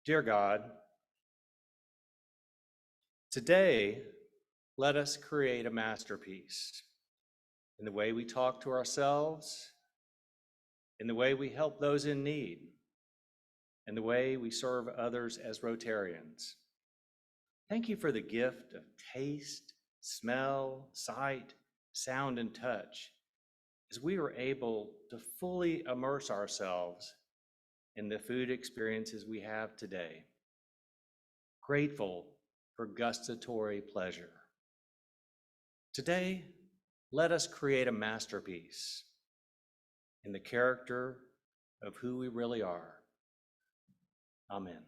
Dear God, today, let us create a masterpiece in the way we talk to ourselves, in the way we help those in need, and the way we serve others as Rotarians. Thank you for the gift of taste, smell, sight, sound, and touch, as we were able to fully immerse ourselves in the food experiences we have today. Grateful for gustatory pleasure. Today, let us create a masterpiece in the character of who we really are. Amen.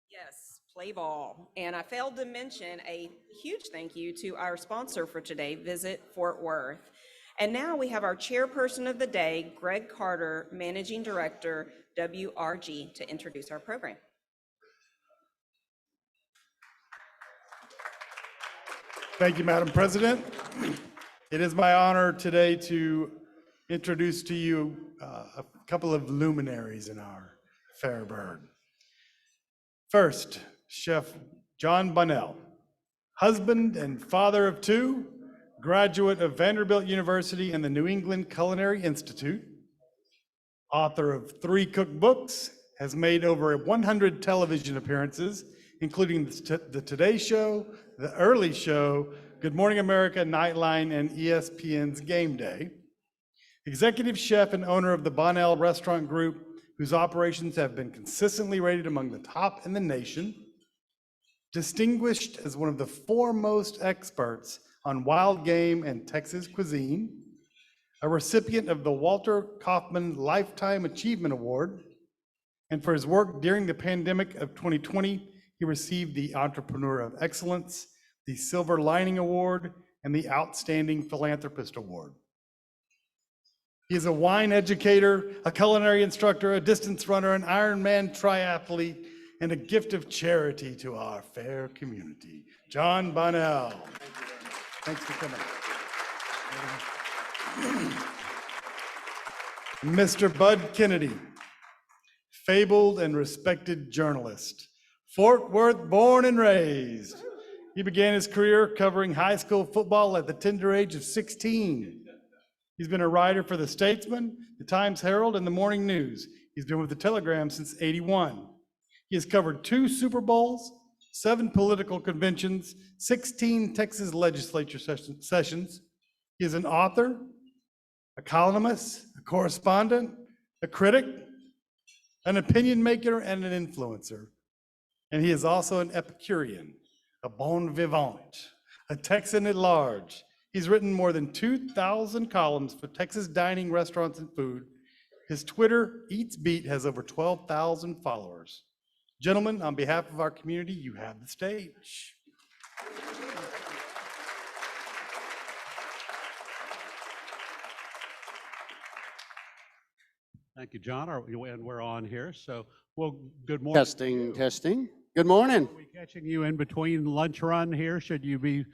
Yes, play ball. And I failed to mention a huge thank you to our sponsor for today, Visit Fort Worth. And now we have our chairperson of the day, Greg Carter, Managing Director, WRG, to introduce our program. Thank you, Madam President. It is my honor today to introduce to you a couple of luminaries in our fair bird. First, Chef John Bonnell, husband and father of two, graduate of Vanderbilt University and the New England Culinary Institute, author of 3 cookbooks, has made over 100 television appearances, including the Today Show, The Early Show, Good Morning America, Nightline, and ESPN's Game Day. Executive chef and owner of the Bonnell Restaurant Group, whose operations have been consistently rated among the top in the nation. Distinguished as one of the foremost experts on wild game and Texas cuisine. A recipient of the Walter Kaufman Lifetime Achievement Award. And for his work during the pandemic of 2020, he received the Entrepreneur of Excellence, the Silver Lining Award, and the Outstanding Philanthropist Award. He is a wine educator, a culinary instructor, a distance runner, an Ironman triathlete, and a gift of charity to our fair community. John Bonnell. Thanks for coming. Mr. Bud Kennedy, fabled and respected journalist, Fort Worth born and raised. He began his career covering high school football at the tender age of 16. He's been a writer for The Statesman, The Times Herald, and The Morning News. He's been with The Telegram since '81. He has covered 2 Super Bowls, 7 political conventions, 16 Texas legislature sessions. He is an author, a columnist, a correspondent, a critic, an opinion maker, and an influencer. And he is also an Epicurean, a bon vivant, a Texan at large. He's written more than 2,000 columns for Texas dining, restaurants, and food. His Twitter, Eats Beat, has over 12,000 followers. Gentlemen, on behalf of our community, you have the stage. Thank you, John. And we're on here. So, well, good morning. Testing, testing. Good morning. Are we catching you in between lunch run here? Should you be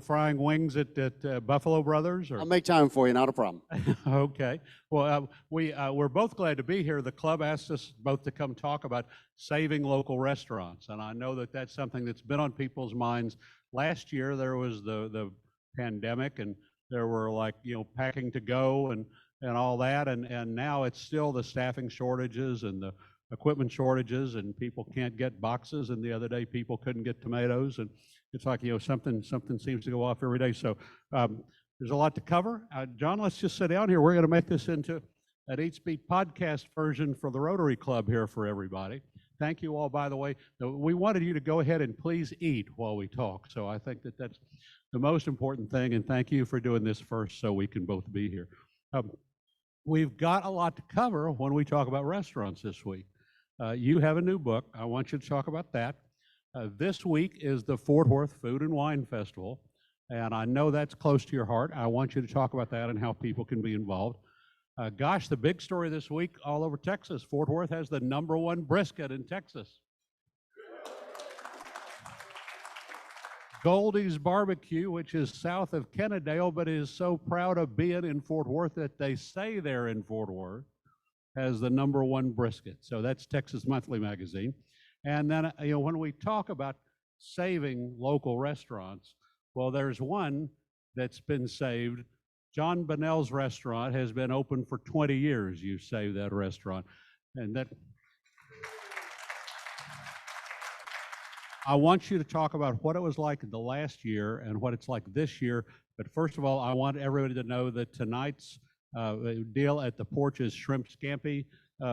frying wings at Buffalo Brothers? Or I'll make time for you, not a problem. Okay. Well, we're both glad to be here. The club asked us both to come talk about saving local restaurants, and I know that that's something that's been on people's minds. Last year there was the pandemic, and there were packing to go and all that, and now it's still the staffing shortages and the equipment shortages, and people can't get boxes. And the other day people couldn't get tomatoes, and it's like something seems to go off every day. So there's a lot to cover. John, let's just sit down here. We're going to make this into an Eat Speak podcast version for the Rotary Club here for everybody. Thank you all, by the way. We wanted you to go ahead and please eat while we talk. So I think that that's the most important thing. And thank you for doing this first so we can both be here. We've got a lot to cover when we talk about restaurants this week. You have a new book. I want you to talk about that. This week is the Fort Worth Food and Wine Festival, and I know that's close to your heart. I want you to talk about that and how people can be involved. Gosh, the big story this week all over Texas, Fort Worth has the #1 brisket in Texas. Goldie's Barbecue, which is south of Kennedale, but is so proud of being in Fort Worth that they say they're in Fort Worth, has the #1 brisket. So that's Texas Monthly Magazine. And then, when we talk about saving local restaurants, well, there's one that's been saved. John Bonnell's restaurant has been open for 20 years. You saved that restaurant. And that, I want you to talk about what it was like in the last year and what it's like this year. But first of all, I want everybody to know that tonight's deal at the porch is shrimp scampi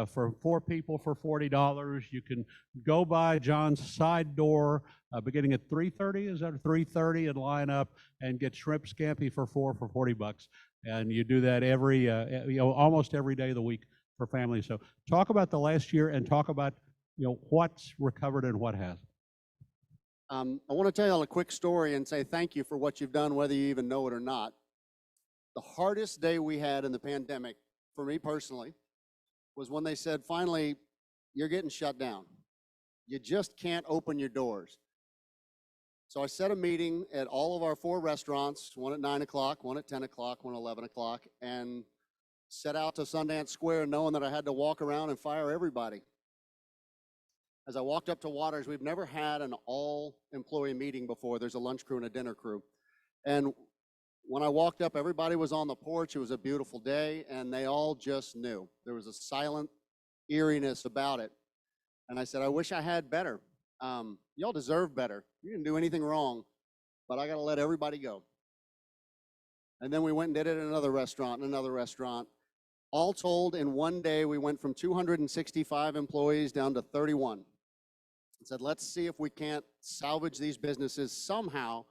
for 4 people for $40. You can go by John's side door beginning at 3:30, is that 3:30, and line up and get shrimp scampi for 4 for $40. And you do that every, almost every day of the week for families. So talk about the last year and talk about, what's recovered and what hasn't. I want to tell you all a quick story and say thank you for what you've done, whether you even know it or not. The hardest day we had in the pandemic, for me personally, was when they said, finally, you're getting shut down. You just can't open your doors. So I set a meeting at all of our 4 restaurants, one at 9 o'clock, one at 10 o'clock, one at 11 o'clock, and set out to Sundance Square knowing that I had to walk around and fire everybody. As I walked up to Waters, we've never had an all-employee meeting before. There's a lunch crew and a dinner crew. And when I walked up, everybody was on the porch. It was a beautiful day, and they all just knew. There was a silent eeriness about it. And I said, I wish I had better. Y'all deserve better. You didn't do anything wrong, but I got to let everybody go. And then we went and did it at another restaurant and another restaurant. All told, in one day, we went from 265 employees down to 31. I said, let's see if we can't salvage these businesses somehow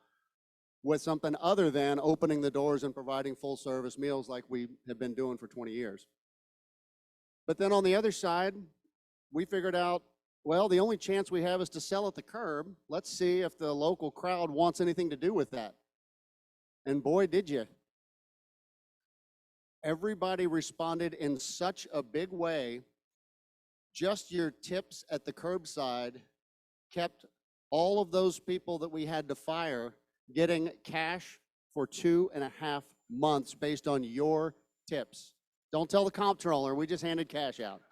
with something other than opening the doors and providing full service meals like we have been doing for 20 years. But then on the other side, we figured out, well, the only chance we have is to sell at the curb. Let's see if the local crowd wants anything to do with that. And boy, did you. Everybody responded in such a big way. Just your tips at the curbside kept all of those people that we had to fire getting cash for 2.5 months based on your tips. Don't tell the comptroller, we just handed cash out.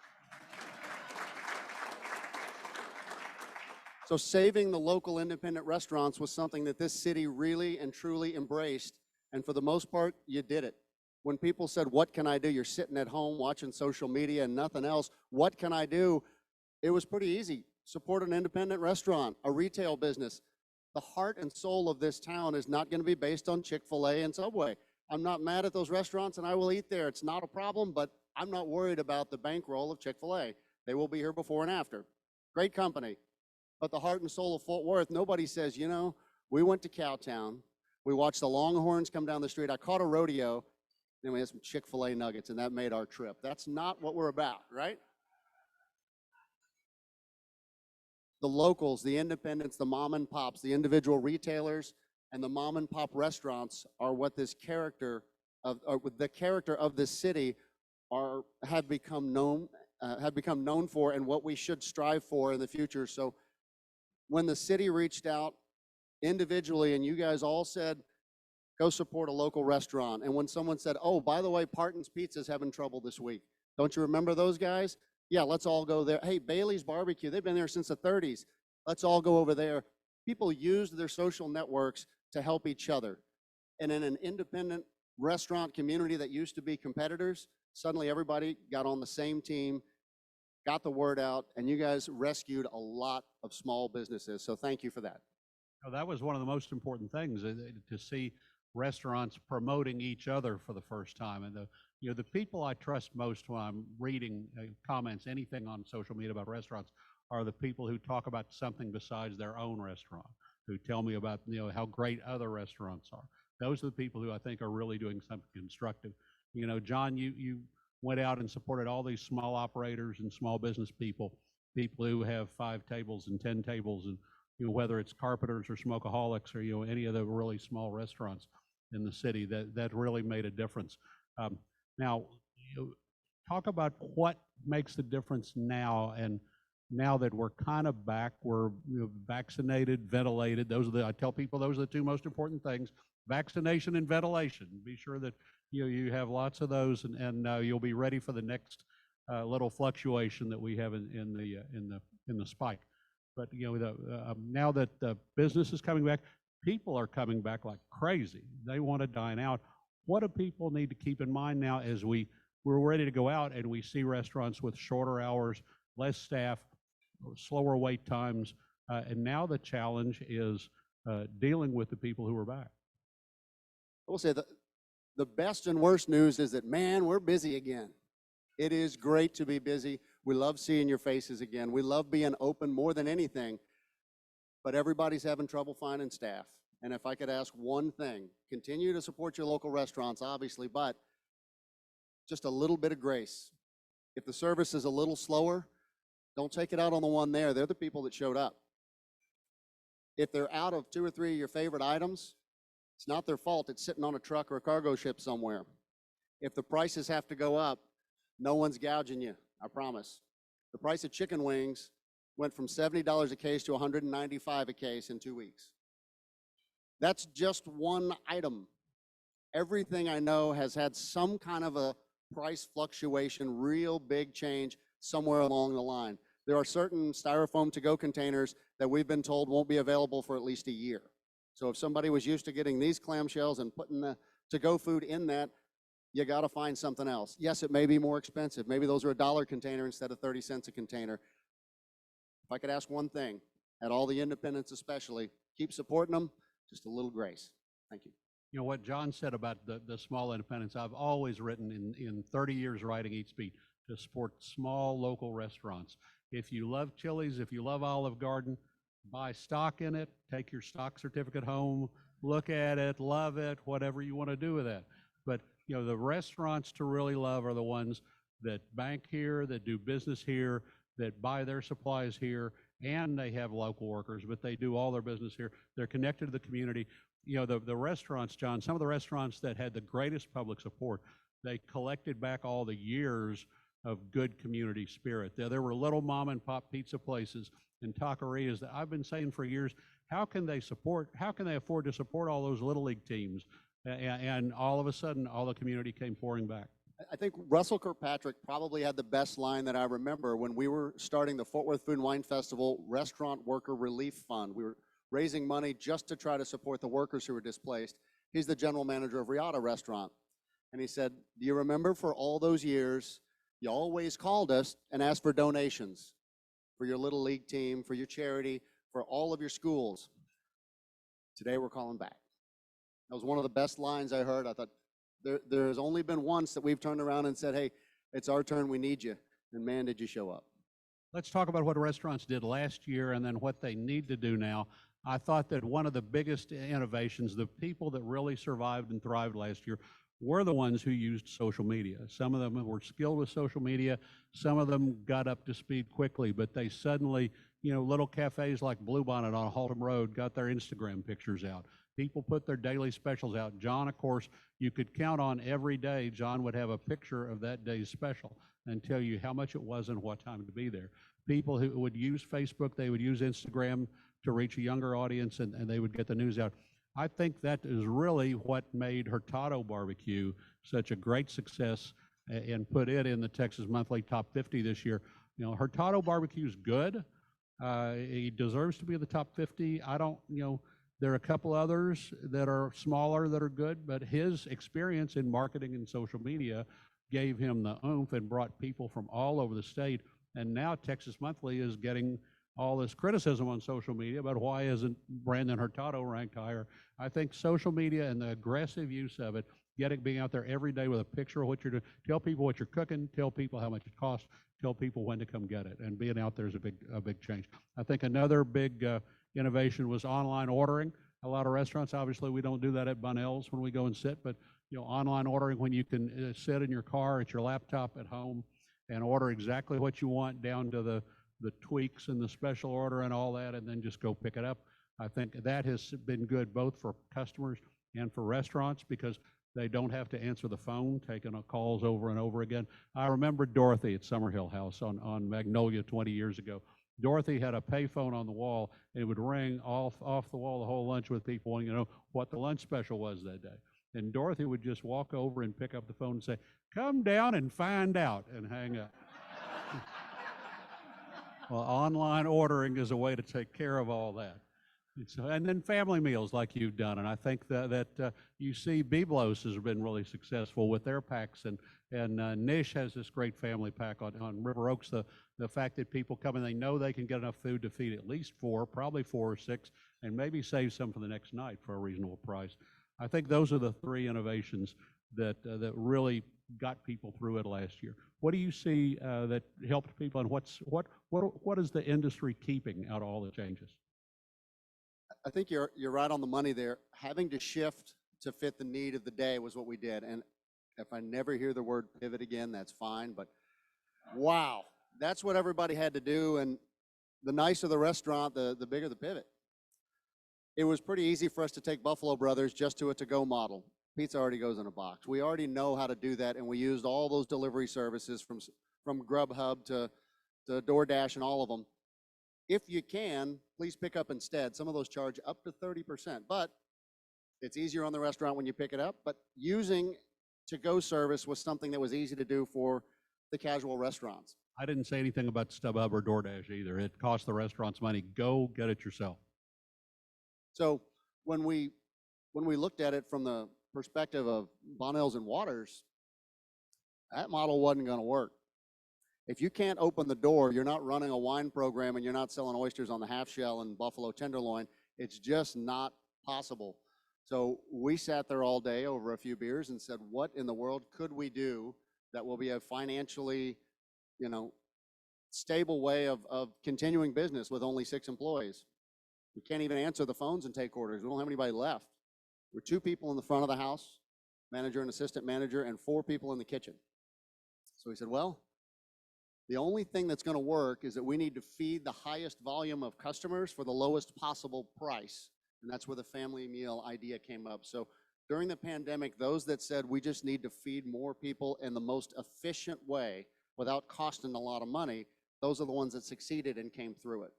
So saving the local independent restaurants was something that this city really and truly embraced, and for the most part, you did it. When people said, what can I do? You're sitting at home watching social media and nothing else. What can I do? It was pretty easy. Support an independent restaurant, a retail business. The heart and soul of this town is not going to be based on Chick-fil-A and Subway. I'm not mad at those restaurants, and I will eat there. It's not a problem, but I'm not worried about the bankroll of Chick-fil-A. They will be here before and after. Great company. But the heart and soul of Fort Worth, nobody says, we went to Cowtown. We watched the Longhorns come down the street. I caught a rodeo. Then we had some Chick-fil-A nuggets, and that made our trip. That's not what we're about, right? The locals, the independents, the mom and pops, the individual retailers, and the mom and pop restaurants are what the character of this city have become known for, and what we should strive for in the future. So when the city reached out individually, and you guys all said, go support a local restaurant. And when someone said, oh, by the way, Parton's Pizza's having trouble this week. Don't you remember those guys? Yeah, let's all go there. Hey, Bailey's Barbecue, they've been there since the 30s. Let's all go over there. People used their social networks to help each other. And in an independent restaurant community that used to be competitors, suddenly everybody got on the same team, got the word out, and you guys rescued a lot of small businesses. So thank you for that. Oh, that was one of the most important things, to see restaurants promoting each other for the first time. And the people I trust most when I'm reading comments, anything on social media about restaurants, are the people who talk about something besides their own restaurant, who tell me about how great other restaurants are. Those are the people who I think are really doing something constructive. John, you went out and supported all these small operators and small business people who have 5 tables and 10 tables, and whether it's carpenters or smokeaholics or any of the really small restaurants in the city, that really made a difference. Now, talk about what makes the difference now, and now that we're kind of back, we're vaccinated, ventilated. I tell people those are the 2 most important things: vaccination and ventilation. Be sure that you have lots of those, and you'll be ready for the next little fluctuation that we have in the spike. But now that the business is coming back, people are coming back like crazy. They want to dine out. What do people need to keep in mind now as we're ready to go out and we see restaurants with shorter hours, less staff, slower wait times, and now the challenge is dealing with the people who are back? I will say the best and worst news is that, man, we're busy again. It is great to be busy. We love seeing your faces again. We love being open more than anything, but everybody's having trouble finding staff. And if I could ask one thing, continue to support your local restaurants, obviously, but just a little bit of grace. If the service is a little slower, don't take it out on the one there. They're the people that showed up. If they're out of 2 or 3 of your favorite items, it's not their fault. It's sitting on a truck or a cargo ship somewhere. If the prices have to go up, no one's gouging you, I promise. The price of chicken wings went from $70 a case to $195 a case in 2 weeks. That's just one item. Everything I know has had some kind of a price fluctuation, real big change somewhere along the line. There are certain styrofoam to-go containers that we've been told won't be available for at least a year. So if somebody was used to getting these clamshells and putting the to-go food in that, you got to find something else. Yes, it may be more expensive. Maybe those are a $1 container instead of 30 cents a container. If I could ask one thing, at all the independents especially, keep supporting them, just a little grace. Thank you. What John said about the small independents, I've always written in 30 years writing Eat Speed to support small local restaurants. If you love Chili's, if you love Olive Garden, buy stock in it, take your stock certificate home, look at it, love it, whatever you want to do with that. But the restaurants to really love are the ones that bank here, that do business here, that buy their supplies here, and they have local workers, but they do all their business here. They're connected to the community. The restaurants, John, some of the restaurants that had the greatest public support, they collected back all the years of good community spirit. There were little mom and pop pizza places and taquerias that I've been saying for years, how can they afford to support all those little league teams? And all of a sudden, all the community came pouring back. I think Russell Kirkpatrick probably had the best line that I remember when we were starting the Fort Worth Food and Wine Festival Restaurant Worker Relief Fund. We were raising money just to try to support the workers who were displaced. He's the general manager of Riata Restaurant. And he said, do you remember for all those years, you always called us and asked for donations for your little league team, for your charity, for all of your schools. Today we're calling back. That was one of the best lines I heard. I thought, there has only been once that we've turned around and said, hey, it's our turn, we need you. And man, did you show up. Let's talk about what restaurants did last year and then what they need to do now. I thought that one of the biggest innovations, the people that really survived and thrived last year, were the ones who used social media. Some of them were skilled with social media. Some of them got up to speed quickly, but they suddenly, little cafes like Bluebonnet on Haltom Road got their Instagram pictures out. People put their daily specials out. John, of course, you could count on every day, John would have a picture of that day's special and tell you how much it was and what time to be there. People who would use Facebook, they would use Instagram to reach a younger audience, and they would get the news out. I think that is really what made Hurtado Barbecue such a great success and put it in the Texas Monthly Top 50 this year. You know, Hurtado Barbecue is good. He deserves to be in the top 50. I don't, you know, there are a couple others that are smaller that are good, but his experience in marketing and social media gave him the oomph and brought people from all over the state. And now Texas Monthly is getting all this criticism on social media about why isn't Brandon Hurtado ranked higher. I think social media and the aggressive use of it, being out there every day with a picture of what you're doing, tell people what you're cooking, tell people how much it costs, tell people when to come get it, and being out there is a big change. I think another big innovation was online ordering. A lot of restaurants, obviously, we don't do that at Bonnell's when we go and sit, but you know, online ordering when you can sit in your car at your laptop at home and order exactly what you want down to the tweaks and the special order and all that, and then just go pick it up. I think that has been good both for customers and for restaurants because they don't have to answer the phone, taking calls over and over again. I remember Dorothy at Summerhill House on Magnolia 20 years ago. Dorothy had a payphone on the wall, and it would ring off the wall the whole lunch with people wanting to know what the lunch special was that day. And Dorothy would just walk over and pick up the phone and say, "Come down and find out," and hang up. Well, online ordering is a way to take care of all that. And then family meals like you've done, and I think that you see Biblos has been really successful with their packs, and Nish has this great family pack on River Oaks. The fact that people come and they know they can get enough food to feed at least 4, probably 4 or 6, and maybe save some for the next night for a reasonable price. I think those are the 3 innovations that really got people through it last year. What do you see that helped people, and what is the industry keeping out of all the changes? I think you're right on the money there. Having to shift to fit the need of the day was what we did. And if I never hear the word pivot again, that's fine. But wow, that's what everybody had to do. And the nicer the restaurant, the bigger the pivot. It was pretty easy for us to take Buffalo Brothers just to a to-go model. Pizza already goes in a box. We already know how to do that, and we used all those delivery services from Grubhub to DoorDash and all of them. If you can, please pick up instead. Some of those charge up to 30%, but it's easier on the restaurant when you pick it up. But using to-go service was something that was easy to do for the casual restaurants. I didn't say anything about StubHub or DoorDash either. It costs the restaurants money. Go get it yourself. So when we looked at it from the perspective of Bonnell's and Waters, that model wasn't going to work. If you can't open the door, you're not running a wine program and you're not selling oysters on the half shell and buffalo tenderloin, it's just not possible. So we sat there all day over a few beers and said, what in the world could we do that will be a financially, stable way of continuing business with only 6 employees? We can't even answer the phones and take orders. We don't have anybody left. We're 2 people in the front of the house, manager and assistant manager, and 4 people in the kitchen. So we said, well, the only thing that's going to work is that we need to feed the highest volume of customers for the lowest possible price. And that's where the family meal idea came up. So during the pandemic, those that said we just need to feed more people in the most efficient way without costing a lot of money, those are the ones that succeeded and came through it.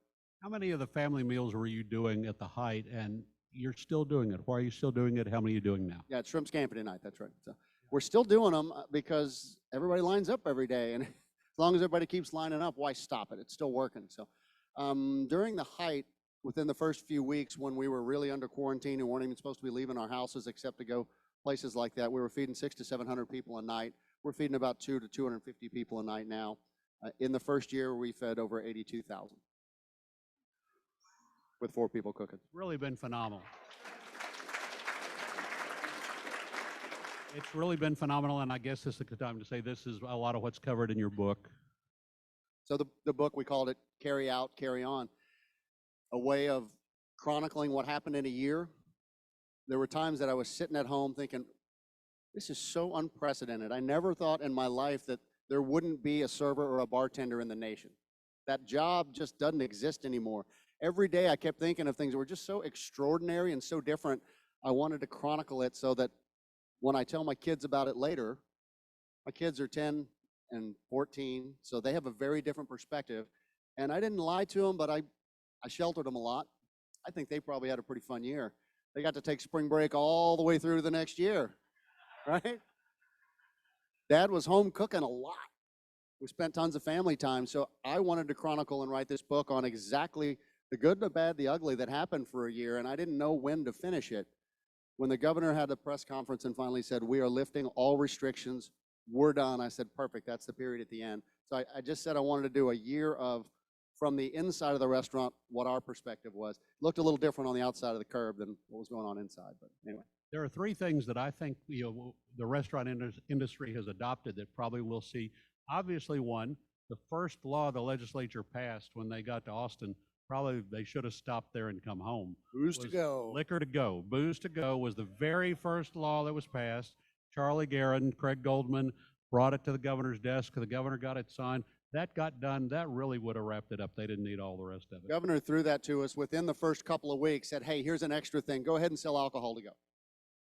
How many of the family meals were you doing at the height, and you're still doing it? Why are you still doing it? How many are you doing now? Yeah, it's shrimp scampi tonight, that's right. So we're still doing them because everybody lines up every day, and as long as everybody keeps lining up, why stop it? It's still working. So during the height, within the first few weeks when we were really under quarantine and weren't even supposed to be leaving our houses except to go places like that, we were feeding 600 to 700 people a night. We're feeding about 200 to 250 people a night now. In the first year, we fed over 82,000 with 4 people cooking. It's really been phenomenal. It's really been phenomenal, and I guess this is the time to say this is a lot of what's covered in your book. So the book, we called it Carry Out, Carry On, a way of chronicling what happened in a year. There were times that I was sitting at home thinking, this is so unprecedented. I never thought in my life that there wouldn't be a server or a bartender in the nation. That job just doesn't exist anymore. Every day I kept thinking of things that were just so extraordinary and so different. I wanted to chronicle it so that when I tell my kids about it later, my kids are 10 and 14, so they have a very different perspective. And I didn't lie to them, but I sheltered them a lot. I think they probably had a pretty fun year. They got to take spring break all the way through the next year, right? Dad was home cooking a lot. We spent tons of family time. So I wanted to chronicle and write this book on exactly the good, the bad, the ugly that happened for a year. And I didn't know when to finish it. When the governor had a press conference and finally said, we are lifting all restrictions, we're done, I said, perfect, that's the period at the end. So I just said I wanted to do a year of, from the inside of the restaurant, what our perspective was. Looked a little different on the outside of the curb than what was going on inside, but anyway. There are three things that I think the restaurant industry has adopted that probably we'll see. Obviously, one, the first law the legislature passed when they got to Austin, probably they should have stopped there and come home. Booze to was go. Liquor to go. Booze to go was the very first law that was passed. Charlie Guerin, Craig Goldman brought it to the governor's desk. The governor got it signed. That got done. That really would have wrapped it up. They didn't need all the rest of it. Governor threw that to us within the first couple of weeks, said, hey, here's an extra thing. Go ahead and sell alcohol to go.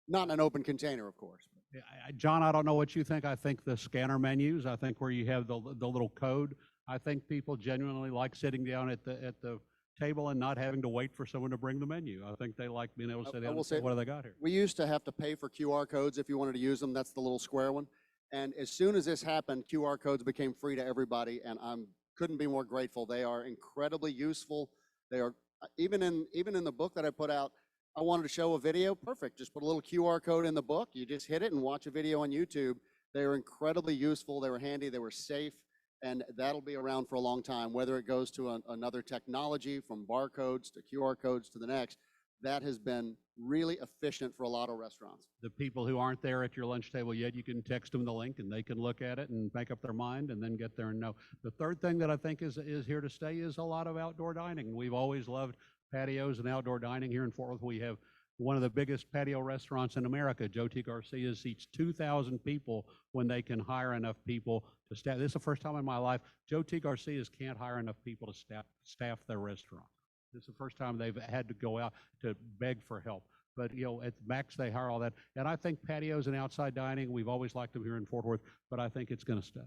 Not in an open container, of course. Yeah, John, I don't know what you think. I think the scanner menus, I think where you have the little code, I think people genuinely like sitting down at the table and not having to wait for someone to bring the menu. I think they like being able to sit down and say, what do they got here? We used to have to pay for QR codes if you wanted to use them. That's the little square one. And as soon as this happened, QR codes became free to everybody, and I couldn't be more grateful. They are incredibly useful. They are, even in the book that I put out, I wanted to show a video, perfect. Just put a little QR code in the book. You just hit it and watch a video on YouTube. They are incredibly useful. They were handy. They were safe. And that'll be around for a long time, whether it goes to another technology from barcodes to QR codes to the next. That has been really efficient for a lot of restaurants. The people who aren't there at your lunch table yet, you can text them the link and they can look at it and make up their mind and then get there and know. The third thing that I think is here to stay is a lot of outdoor dining. We've always loved patios and outdoor dining here in Fort Worth. We have one of the biggest patio restaurants in America. Joe T. Garcia seats 2,000 people when they can hire enough people to staff. This is the first time in my life Joe T. Garcia's can't hire enough people to staff their restaurant. This is the first time they've had to go out to beg for help. But, you know, at max, they hire all that. And I think patios and outside dining, we've always liked them here in Fort Worth, but I think it's going to stay.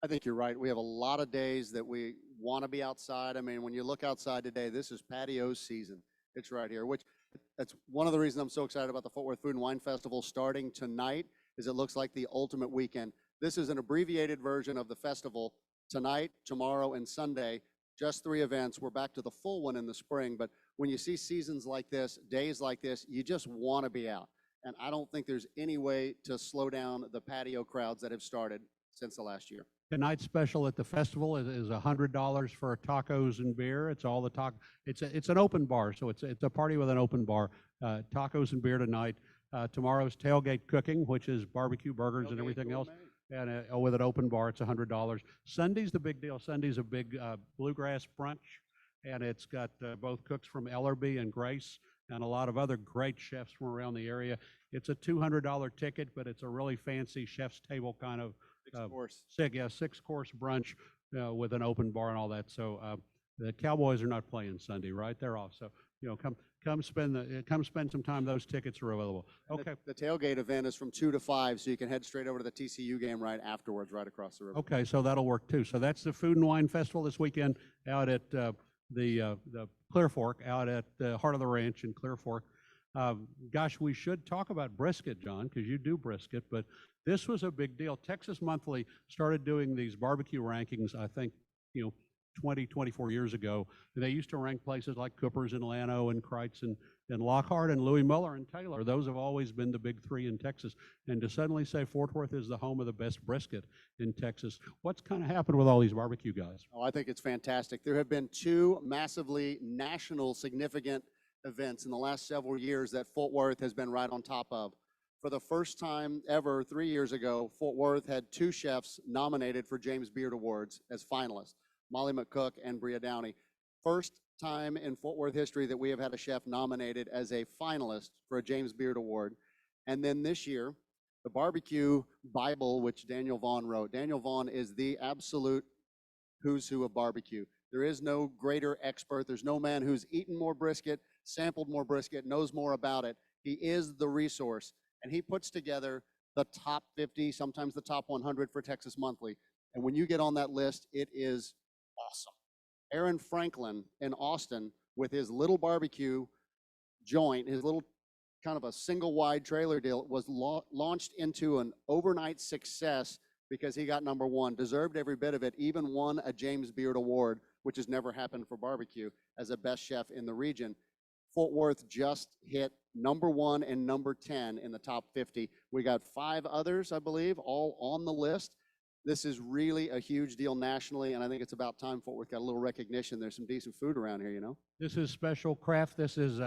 I think you're right. We have a lot of days that we want to be outside. I mean, when you look outside today, this is patio season. It's right here, which that's one of the reasons I'm so excited about the Fort Worth Food and Wine Festival starting tonight, is it looks like the ultimate weekend. This is an abbreviated version of the festival tonight, tomorrow, and Sunday. Just 3 events. We're back to the full one in the spring, but when you see seasons like this, days like this, you just want to be out. And I don't think there's any way to slow down the patio crowds that have started since the last year. Tonight's special at the festival is $100 for tacos and beer. It's all the it's an open bar, so it's a party with an open bar. Tacos and beer tonight. Tomorrow's tailgate cooking, which is barbecue burgers and everything else. And with an open bar, it's $100. Sunday's the big deal. Sunday's a big bluegrass brunch, and it's got both cooks from Ellerby and Grace and a lot of other great chefs from around the area. It's a $200 ticket, but it's a really fancy chef's table kind of six-course brunch with an open bar and all that. So the Cowboys are not playing Sunday, right? They're off. So come spend some time. Those tickets are available. Okay. The tailgate event is from 2 to 5, so you can head straight over to the TCU game right afterwards, right across the river. Okay, so that'll work too. So that's the Food and Wine Festival this weekend out at the Clear Fork, out at the heart of the ranch in Clear Fork. Gosh, we should talk about brisket, John, because you do brisket, but this was a big deal. Texas Monthly started doing these barbecue rankings, I think, 20, 24 years ago. They used to rank places like Cooper's and Llano and Kreitz and Lockhart and Louis Muller and Taylor. Those have always been the big 3 in Texas. And to suddenly say Fort Worth is the home of the best brisket in Texas, what's kind of happened with all these barbecue guys? Oh, I think it's fantastic. There have been 2 massively national significant events in the last several years that Fort Worth has been right on top of. For the first time ever, 3 years ago, Fort Worth had 2 chefs nominated for James Beard Awards as finalists, Molly McCook and Bria Downey. First time in Fort Worth history that we have had a chef nominated as a finalist for a James Beard Award. And then this year, the Barbecue Bible, which Daniel Vaughn wrote. Daniel Vaughn is the absolute who's who of barbecue. There is no greater expert. There's no man who's eaten more brisket, sampled more brisket, knows more about it. He is the resource, and he puts together the top 50, sometimes the top 100 for Texas Monthly. And when you get on that list, it is awesome. Aaron Franklin in Austin with his little barbecue joint, his little kind of a single wide trailer deal, was launched into an overnight success because he got #1, deserved every bit of it, even won a James Beard Award, which has never happened for barbecue, as a best chef in the region. Fort Worth just hit #1 and #10 in the top 50. We got 5 others, I believe, all on the list. This is really a huge deal nationally, and I think it's about time Fort Worth got a little recognition. There's some decent food around here, you know? This is special craft. This is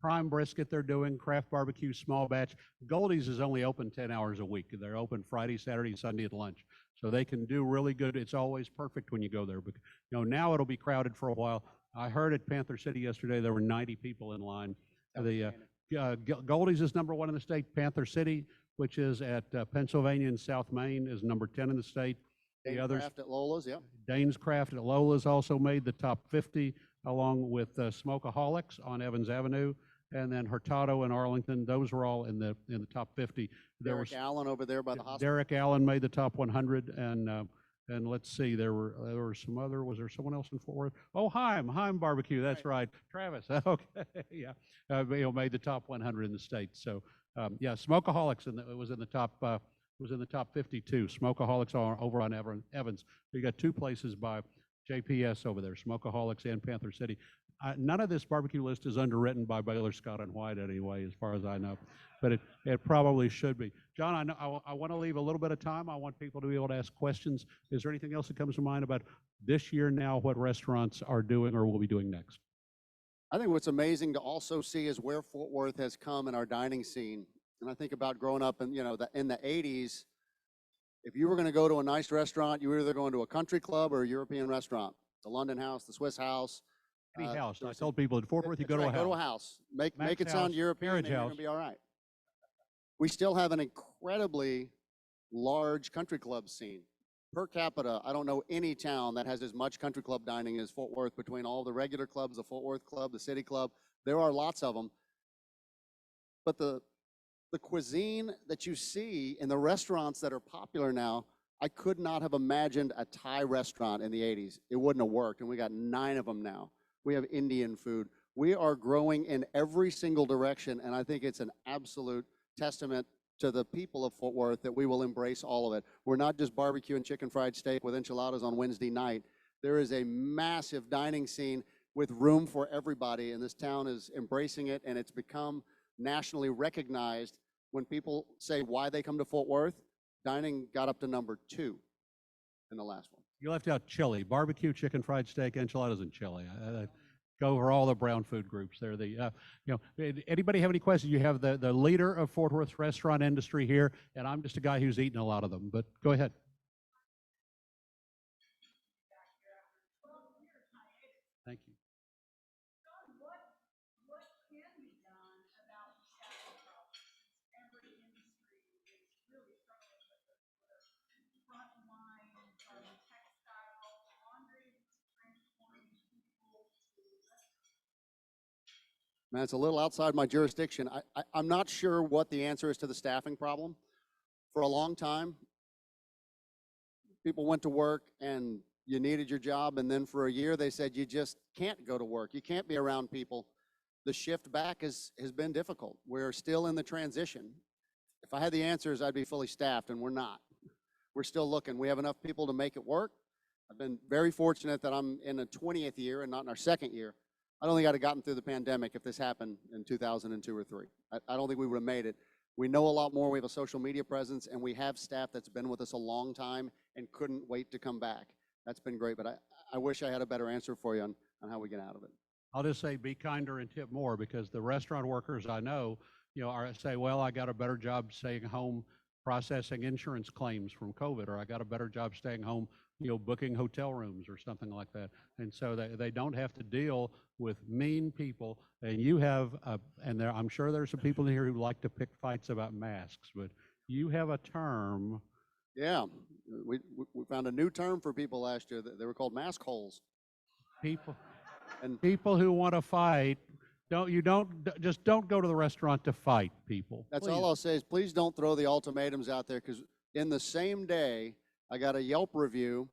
prime brisket they're doing, craft barbecue, small batch. Goldie's is only open 10 hours a week. They're open Friday, Saturday, and Sunday at lunch. So they can do really good. It's always perfect when you go there. But, now it'll be crowded for a while. I heard at Panther City yesterday there were 90 people in line. Goldie's is #1 in the state. Panther City, which is at Pennsylvania and South Main, is #10 in the state. The others, Craft at Lola's, yeah. Dane's Craft at Lola's also made the top 50, along with Smokeaholics on Evans Avenue, and then Hurtado in Arlington. Those were all in the top 50. Derek Allen over there by the hospital. Derek Allen made the top 100, and let's see, there were some other. Was there someone else in Fort Worth? Oh, Heim Barbecue. That's right. Travis. Okay, yeah, made the top 100 in the state. So yeah, Smokeaholics was in the top. Was in the top 52. Smokeaholics are over on Evans. You got 2 places by JPS over there, Smokeaholics and Panther City. None of this barbecue list is underwritten by Baylor Scott and White anyway, as far as I know, but it probably should be. John, I know I want to leave a little bit of time. I want people to be able to ask questions. Is there anything else that comes to mind about this year now, what restaurants are doing or will be doing next? I think what's amazing to also see is where Fort Worth has come in our dining scene. And I think about growing up in, in the 80s, if you were going to go to a nice restaurant, you were either going to a country club or a European restaurant. The London House, the Swiss House. Any house. I told people in Fort Worth, you go to a house. Go to a house. Make it sound European, and you're going to be all right. We still have an incredibly large country club scene. Per capita, I don't know any town that has as much country club dining as Fort Worth, between all the regular clubs, the Fort Worth Club, the City Club. There are lots of them. But the cuisine that you see in the restaurants that are popular now, I could not have imagined a Thai restaurant in the 80s. It wouldn't have worked, and we got 9 of them now. We have Indian food. We are growing in every single direction, and I think it's an absolute testament to the people of Fort Worth that we will embrace all of it. We're not just barbecue and chicken fried steak with enchiladas on Wednesday night. There is a massive dining scene with room for everybody, and this town is embracing it, and it's become nationally recognized. When people say why they come to Fort Worth, dining got up to #2 in the last one. You left out chili, barbecue, chicken, fried steak, enchiladas, and chili. Go over all the brown food groups there. Anybody have any questions? You have the leader of Fort Worth's restaurant industry here, and I'm just a guy who's eaten a lot of them, but go ahead. Thank you. Man, it's a little outside my jurisdiction. I'm not sure what the answer is to the staffing problem. For a long time, people went to work and you needed your job, and then for a year they said you just can't go to work. You can't be around people. The shift back has been difficult. We're still in the transition. If I had the answers, I'd be fully staffed, and we're not. We're still looking. We have enough people to make it work. I've been very fortunate that I'm in a 20th year and not in our 2nd year. I don't think I'd have gotten through the pandemic if this happened in 2002 or 3. I don't think we would have made it. We know a lot more. We have a social media presence, and we have staff that's been with us a long time and couldn't wait to come back. That's been great, but I wish I had a better answer for you on how we get out of it. I'll just say be kinder and tip more, because the restaurant workers I know, say, well, I got a better job staying home processing insurance claims from COVID, or I got a better job staying home, booking hotel rooms or something like that. And so they don't have to deal with mean people. And you have, I'm sure there's some people in here who like to pick fights about masks, but you have a term. Yeah, we found a new term for people last year. They were called mask holes. People who want to fight Just don't go to the restaurant to fight people. That's please. all I'll say is please don't throw the ultimatums out there, because in the same day, I got a Yelp review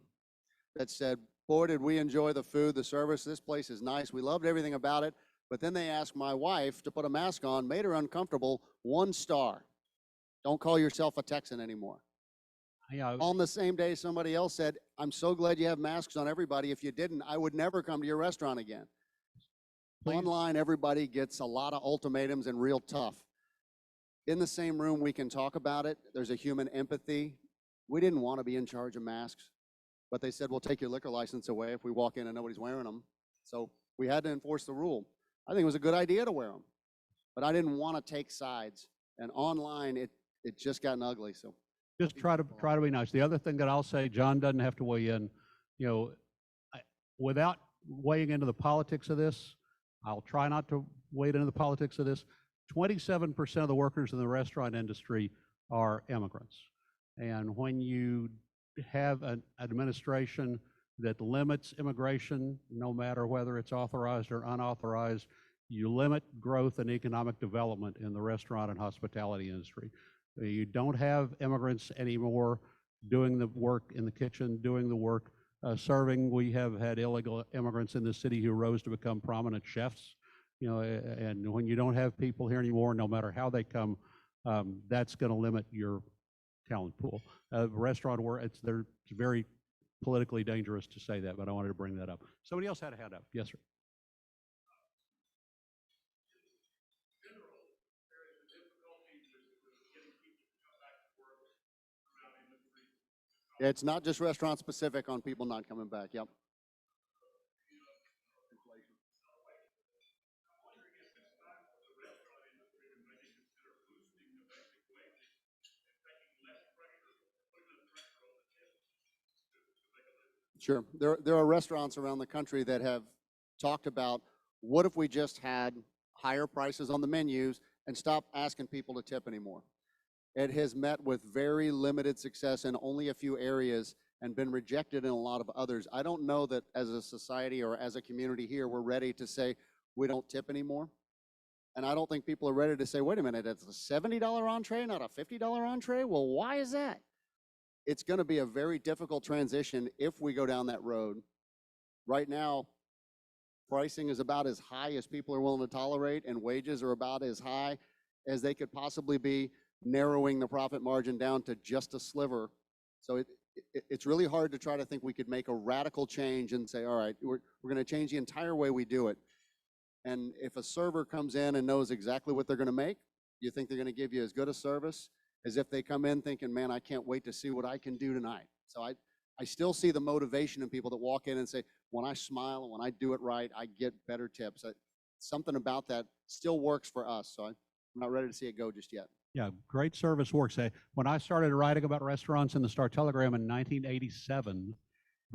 that said, boy, did we enjoy the food, the service. This place is nice. We loved everything about it. But then they asked my wife to put a mask on, made her uncomfortable, 1 star. Don't call yourself a Texan anymore. Yeah, On the same day, somebody else said, I'm so glad you have masks on everybody. If you didn't, I would never come to your restaurant again. please. Online, everybody gets a lot of ultimatums and real tough. In the same room, we can talk about it. There's a human empathy. We didn't want to be in charge of masks, but they said, we'll take your liquor license away if we walk in and nobody's wearing them. So we had to enforce the rule. I think it was a good idea to wear them, but I didn't want to take sides. And online, it just gotten ugly. So Just try to be nice. The other thing that I'll say, John doesn't have to weigh in, you know, without weighing into the politics of this, I'll try not to wade into the politics of this. 27% of the workers in the restaurant industry are immigrants. And when you have an administration that limits immigration, no matter whether it's authorized or unauthorized, you limit growth and economic development in the restaurant and hospitality industry. You don't have immigrants anymore doing the work in the kitchen, doing the work serving. We have had illegal immigrants in the city who rose to become prominent chefs. You know, and when you don't have people here anymore, no matter how they come, that's going to limit your talent pool. Restaurant work, it's very politically dangerous to say that, but I wanted to bring that up. Somebody else had a hand up. Yes, sir. it's not just restaurant specific on people not coming back. Yep. Sure. There are restaurants around the country that have talked about, what if we just had higher prices on the menus and stop asking people to tip anymore? It has met with very limited success in only a few areas and been rejected in a lot of others. I don't know that as a society or as a community here, we're ready to say we don't tip anymore. And I don't think people are ready to say, wait a minute, it's a $70 entree, not a $50 entree? Well, why is that? It's going to be a very difficult transition if we go down that road. Right now, pricing is about as high as people are willing to tolerate, and wages are about as high as they could possibly be, narrowing the profit margin down to just a sliver. So it's really hard to try to think we could make a radical change and say, all right, we're going to change the entire way we do it. And if a server comes in and knows exactly what they're going to make, you think they're going to give you as good a service as if they come in thinking, man, I can't wait to see what I can do tonight. So I still see the motivation in people that walk in and say, when I smile and when I do it right, I get better tips. Something about that still works for us. So I'm not ready to see it go just yet. Yeah, great service works. When I started writing about restaurants in the Star Telegram in 1987,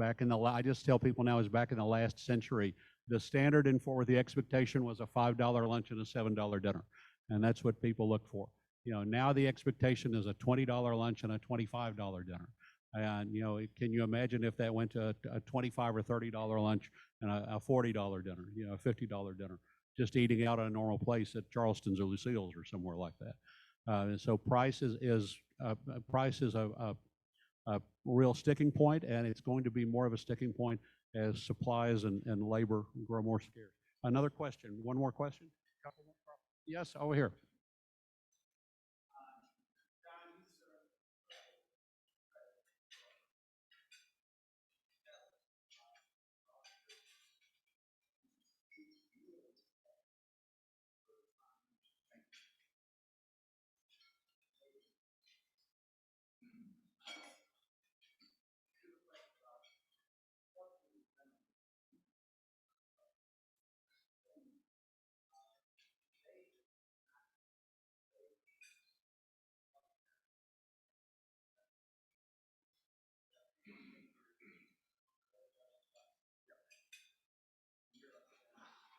I just tell people now, is back in the last century, the standard in Fort Worth, the expectation was a $5 lunch and a $7 dinner. And that's what people look for. You know, now the expectation is a $20 lunch and a $25 dinner. And, you know, can you imagine if that went to a $25 or $30 lunch and a $40 dinner, you know, a $50 dinner, just eating out at a normal place at Charleston's or Lucille's or somewhere like that. And so price is a real sticking point, and it's going to be more of a sticking point as supplies and labor grow more scarce. Another question, one more question? Yes, over here.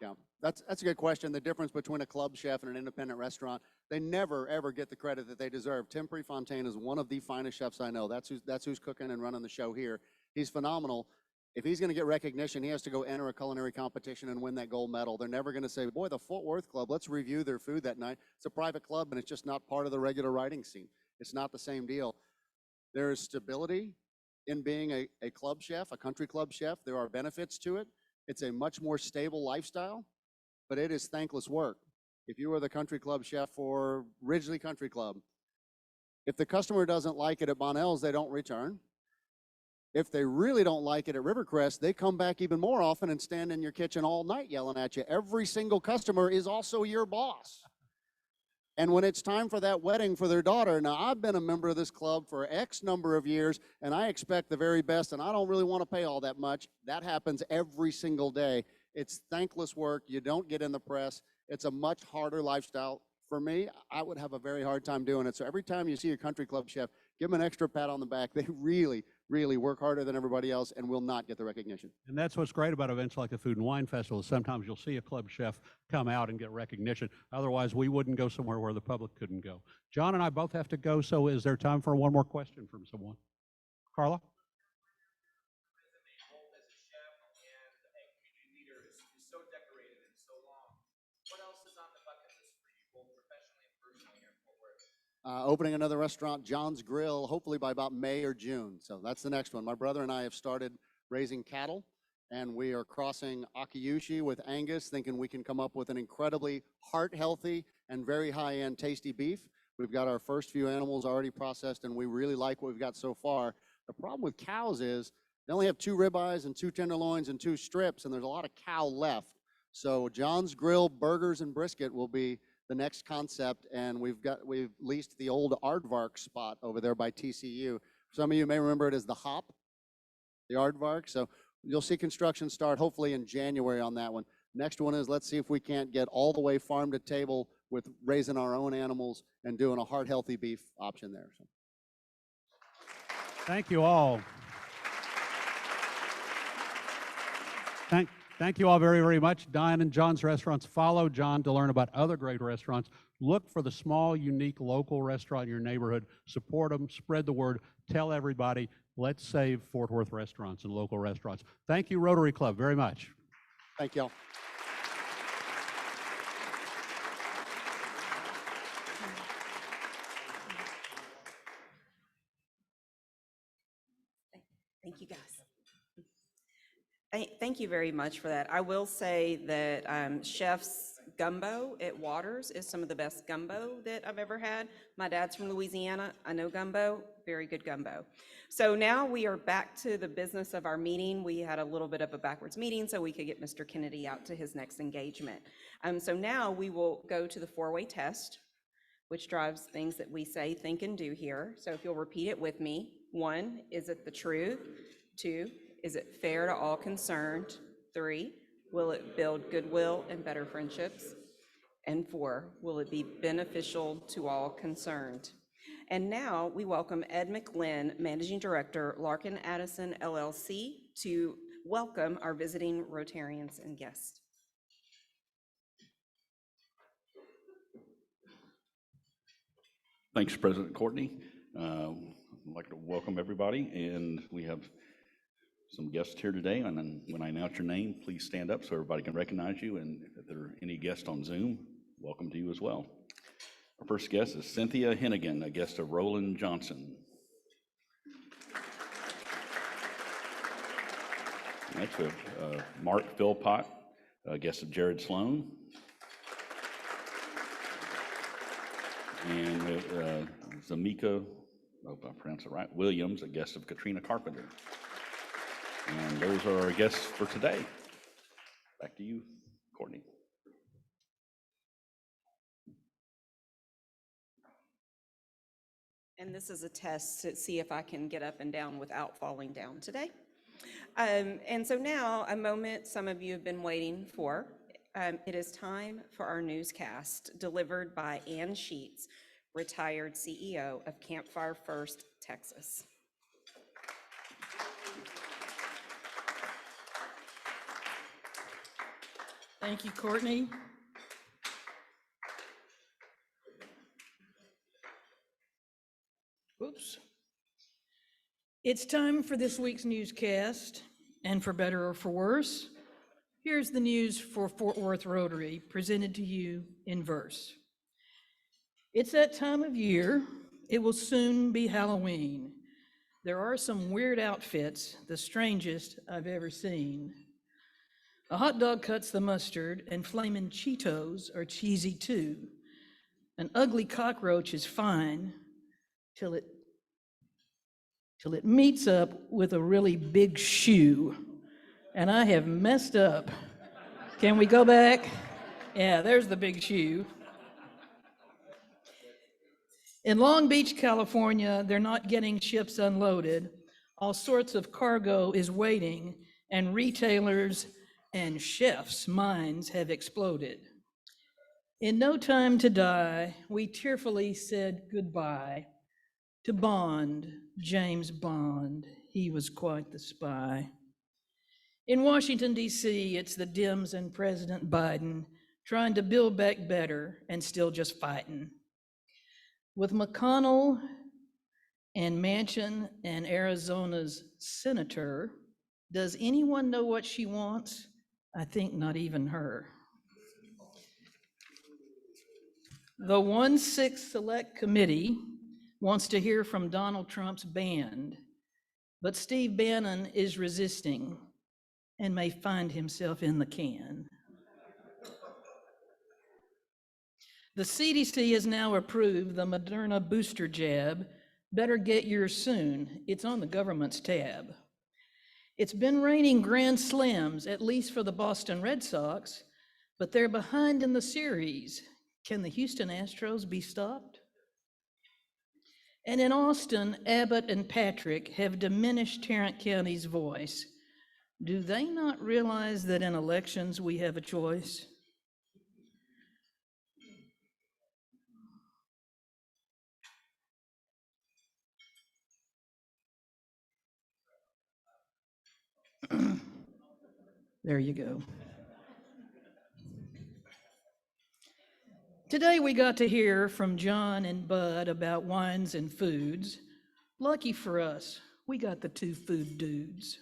Yeah, that's a good question. The difference between a club chef and an independent restaurant, they never, ever get the credit that they deserve. Tim Prefontaine is one of the finest chefs I know. That's who's cooking and running the show here. He's phenomenal. If he's going to get recognition, he has to go enter a culinary competition and win that gold medal. They're never going to say, boy, the Fort Worth Club, let's review their food that night. It's a private club, and it's just not part of the regular writing scene. It's not the same deal. There is stability in being a club chef, a country club chef. There are benefits to it. It's a much more stable lifestyle, but it is thankless work. If you are the country club chef for Ridgely Country Club, if the customer doesn't like it at Bonnell's, they don't return. If they really don't like it at Rivercrest, they come back even more often and stand in your kitchen all night yelling at you. Every single customer is also your boss. And when it's time for that wedding for their daughter, now I've been a member of this club for X number of years, and I expect the very best, and I don't really want to pay all that much. That happens every single day. It's thankless work. You don't get in the press. It's a much harder lifestyle. For me, I would have a very hard time doing it. So every time you see a country club chef, give them an extra pat on the back. They really, really work harder than everybody else and will not get the recognition. And that's what's great about events like the Food and Wine Festival. Is sometimes you'll see a club chef come out and get recognition. Otherwise, we wouldn't go somewhere where the public couldn't go. John and I both have to go, so is there time for one more question from someone? Carla? Opening another restaurant, John's Grill, hopefully by about May or June. So that's the next one. My brother and I have started raising cattle, and we are crossing Akiyushi with Angus, thinking we can come up with an incredibly heart-healthy and very high-end tasty beef. We've got our first few animals already processed, and we really like what we've got so far. The problem with cows is they only have 2 ribeyes and 2 tenderloins and 2 strips, and there's a lot of cow left. So John's Grill burgers and brisket will be the next concept, and we've leased the old Aardvark spot over there by TCU. Some of you may remember it as the Hop, the Aardvark. So you'll see construction start hopefully in January on that one. Next one is, let's see if we can't get all the way farm to table with raising our own animals and doing a heart-healthy beef option there. So. Thank you all. Thank you all very, very much. Diane and John's Restaurants. Follow John to learn about other great restaurants. Look for the small, unique, local restaurant in your neighborhood. Support them, spread the word, tell everybody. Let's save Fort Worth restaurants and local restaurants. Thank you, Rotary Club, very much. Thank y'all. Thank you, guys. Thank you very much for that. I will say that Chef's gumbo at Waters is some of the best gumbo that I've ever had. My dad's from Louisiana. I know gumbo, very good gumbo. So now we are back to the business of our meeting. We had a little bit of a backwards meeting so we could get Mr. Kennedy out to his next engagement. So now we will go to the 4-way test, which drives things that we say, think, and do here. So if you'll repeat it with me. 1, is it the truth? 2, is it fair to all concerned? 3, will it build goodwill and better friendships? And 4, will it be beneficial to all concerned? And now we welcome Ed McLinn, Managing Director, Larkin Addison LLC, to welcome our visiting Rotarians and guests. Thanks, President Courtney. I'd like to welcome everybody, and we have some guests here today, and then when I announce your name, please stand up so everybody can recognize you, and if there are any guests on Zoom, welcome to you as well. Our first guest is Cynthia Hennigan, a guest of Roland Johnson. Next we have Mark Philpott, a guest of Jared Sloan. And we have Zamika, I hope I pronounced it right, Williams, a guest of Katrina Carpenter. And those are our guests for today. Back to you, Courtney. And this is a test to see if I can get up and down without falling down today. And so now, a moment some of you have been waiting for. It is time for our newscast, delivered by Ann Sheets, retired CEO of Campfire First, Texas. Thank you, Courtney. Oops. It's time for this week's newscast. And for better or for worse, here's the news for Fort Worth Rotary, presented to you in verse. It's that time of year. It will soon be Halloween. There are some weird outfits, the strangest I've ever seen. A hot dog cuts the mustard, and flamin' Cheetos are cheesy too. An ugly cockroach is fine till it meets up with a really big shoe. And I have messed up. Can we go back? Yeah, there's the big shoe. In Long Beach, California, they're not getting ships unloaded. All sorts of cargo is waiting, and retailers and chefs' minds have exploded. In No Time to Die, we tearfully said goodbye to Bond, James Bond. He was quite the spy. In Washington, D.C., it's the Dems and President Biden trying to build back better and still just fighting. With McConnell and Manchin and Arizona's senator, does anyone know what she wants? I think not even her. The 1/6 Select Committee wants to hear from Donald Trump's band, but Steve Bannon is resisting and may find himself in the can. The CDC has now approved the Moderna booster jab. Better get yours soon. It's on the government's tab. It's been raining grand slams, at least for the Boston Red Sox, but they're behind in the series. Can the Houston Astros be stopped? And in Austin, Abbott and Patrick have diminished Tarrant County's voice. Do they not realize that in elections we have a choice? There you go. Today we got to hear from John and Bud about wines and foods. Lucky for us, we got the two food dudes.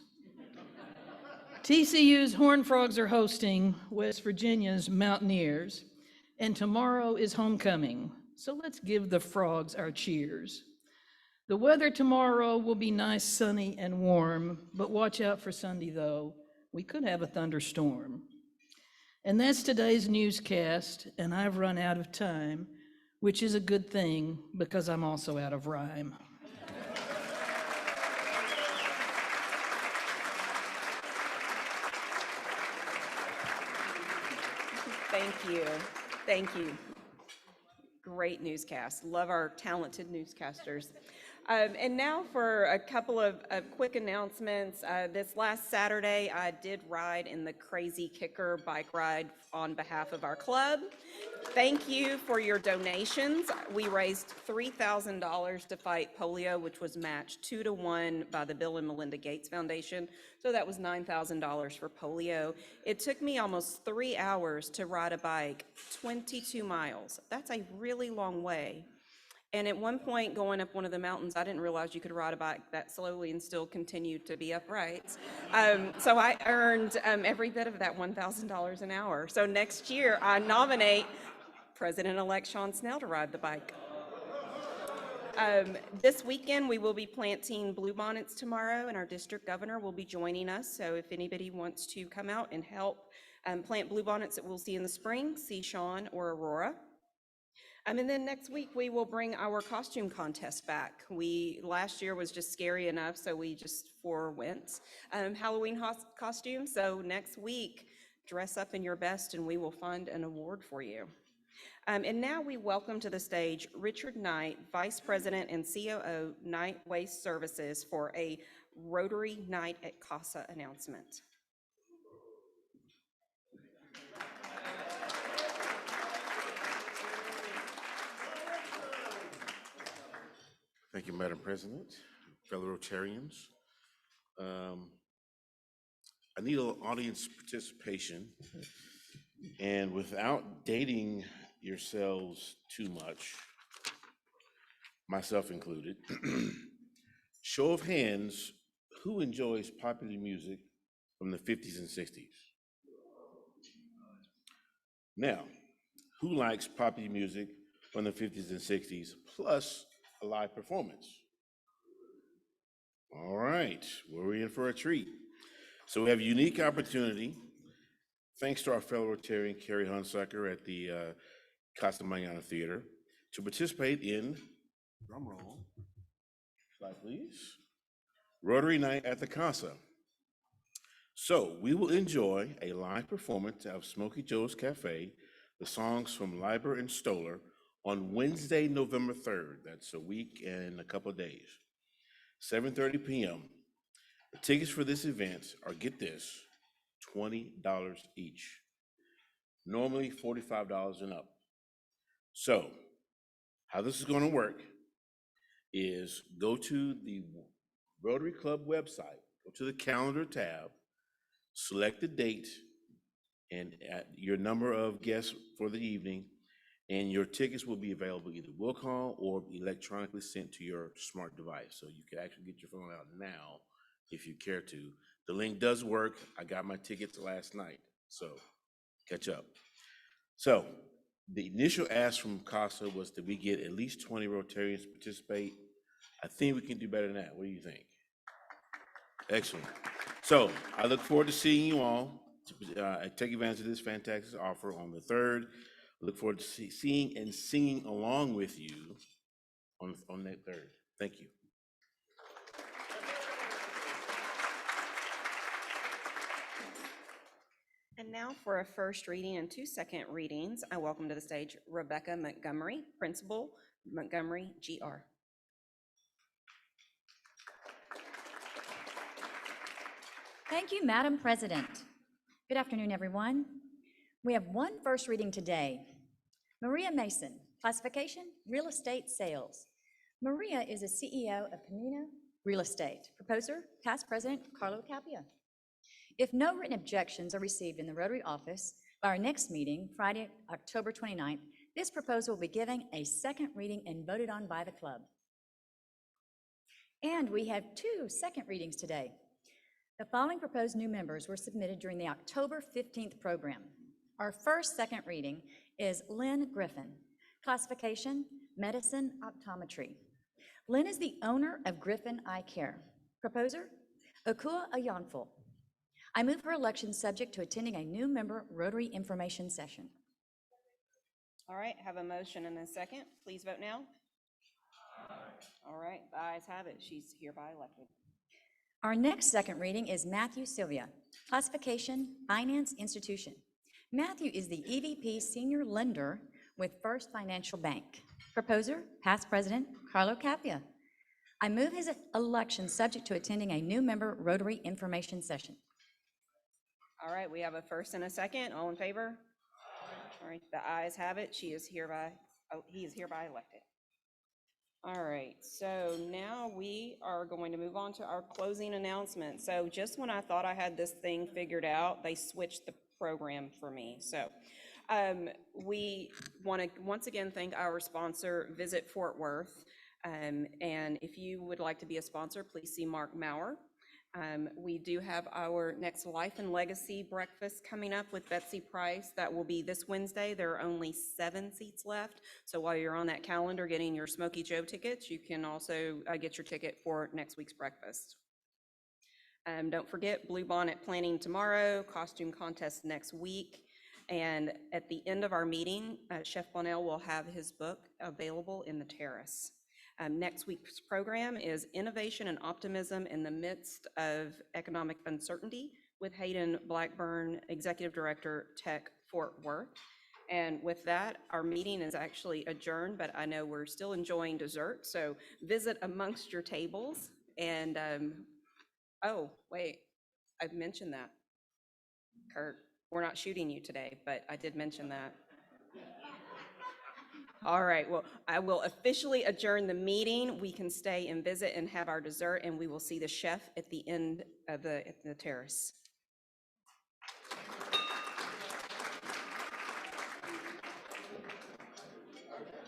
TCU's Horned Frogs are hosting West Virginia's Mountaineers, and tomorrow is homecoming, so let's give the frogs our cheers. The weather tomorrow will be nice, sunny, and warm, but watch out for Sunday, though. We could have a thunderstorm. And that's today's newscast, and I've run out of time, which is a good thing because I'm also out of rhyme. Thank you. Thank you. Great newscast. Love our talented newscasters. And now for a couple of quick announcements. This last Saturday, I did ride in the Crazy Kicker bike ride on behalf of our club. Thank you for your donations. We raised $3,000 to fight polio, which was matched 2-to-1 by the Bill and Melinda Gates Foundation. So that was $9,000 for polio. It took me almost 3 hours to ride a bike, 22 miles. That's a really long way. And at one point, going up one of the mountains, I didn't realize you could ride a bike that slowly and still continue to be upright. So I earned every bit of that $1,000 an hour. So next year, I nominate President-elect Sean Snell to ride the bike. This weekend, we will be planting bluebonnets tomorrow, and our district governor will be joining us. So if anybody wants to come out and help plant bluebonnets that we'll see in the spring, see Sean or Aurora. And then next week, we will bring our costume contest back. Last year was just scary enough, so we just forewent Halloween costumes. So next week, dress up in your best and we will find an award for you. And now we welcome to the stage Richard Knight, Vice President and COO, Knight Waste Services, for a Rotary Night at Casa announcement. Thank you, Madam President, fellow Rotarians. I need an audience participation, and without dating yourselves too much, myself included, show of hands, who enjoys popular music from the 50s and 60s? Now, who likes poppy music from the 50s and 60s plus a live performance? All right, we're in for a treat. So we have a unique opportunity, thanks to our fellow Rotarian Carrie Hunsucker at the Casa Mañana Theater, to participate in, drum roll, slide please, Rotary Night at the Casa. So we will enjoy a live performance of Smokey Joe's Cafe, the songs from Leiber and Stoller, on Wednesday, November 3rd. That's a week and a couple of days, 7:30 p.m. The tickets for this event are, get this, $20 each. Normally $45 and up. So how this is going to work is go to the Rotary Club website, go to the calendar tab, select the date and your number of guests for the evening, and your tickets will be available either will call or electronically sent to your smart device. So you can actually get your phone out now if you care to. The link does work. I got my tickets last night, so catch up. So the initial ask from CASA was that we get at least 20 Rotarians to participate. I think we can do better than that. What do you think? Excellent. So I look forward to seeing you all. Take advantage of this fantastic offer on the 3rd. I look forward to seeing and singing along with you on that 3rd. Thank you. And now for a first reading and 2 second readings, I welcome to the stage Rebecca Montgomery, Principal, Montgomery GR. Thank you, Madam President. Good afternoon, everyone. We have one first reading today. Maria Mason, classification, real estate sales. Maria is a CEO of Camino Real Estate. Proposer, past President Carlo Capia. If no written objections are received in the Rotary office by our next meeting, Friday, October 29th, this proposal will be given a second reading and voted on by the club. And we have 2 second readings today. The following proposed new members were submitted during the October 15th program. Our first second reading is Lynn Griffin, classification, medicine optometry. Lynn is the owner of Griffin Eye Care. Proposer, Okua Ayanful. I move her election subject to attending a new member Rotary information session. All right, have a motion and a second. Please vote now. All right, the ayes have it. She's hereby elected. Our next second reading is Matthew Sylvia, classification, finance institution. Matthew is the EVP senior lender with First Financial Bank. Proposer, past President Carlo Capia. I move his election subject to attending a new member Rotary information session. All right, we have a first and a second. All in favor? All right, the ayes have it. He is hereby elected. All right, so now we are going to move on to our closing announcement. So just when I thought I had this thing figured out, they switched the program for me. So we want to once again thank our sponsor, Visit Fort Worth. And if you would like to be a sponsor, please see Mark Maurer. We do have our next Life and Legacy breakfast coming up with Betsy Price. That will be this Wednesday. There are only 7 seats left. So while you're on that calendar getting your Smokey Joe tickets, you can also get your ticket for next week's breakfast. Don't forget Blue Bonnet planning tomorrow, costume contest next week. And at the end of our meeting, Chef Bonnell will have his book available in the terrace. Next week's program is Innovation and Optimism in the Midst of Economic Uncertainty with Hayden Blackburn, Executive Director, Tech Fort Worth. And with that, our meeting is actually adjourned, but I know we're still enjoying dessert, so visit amongst your tables. And, oh, wait, I've mentioned that. Kurt, we're not shooting you today, but I did mention that. All right, well, I will officially adjourn the meeting. We can stay and visit and have our dessert, and we will see the chef at the end of the terrace.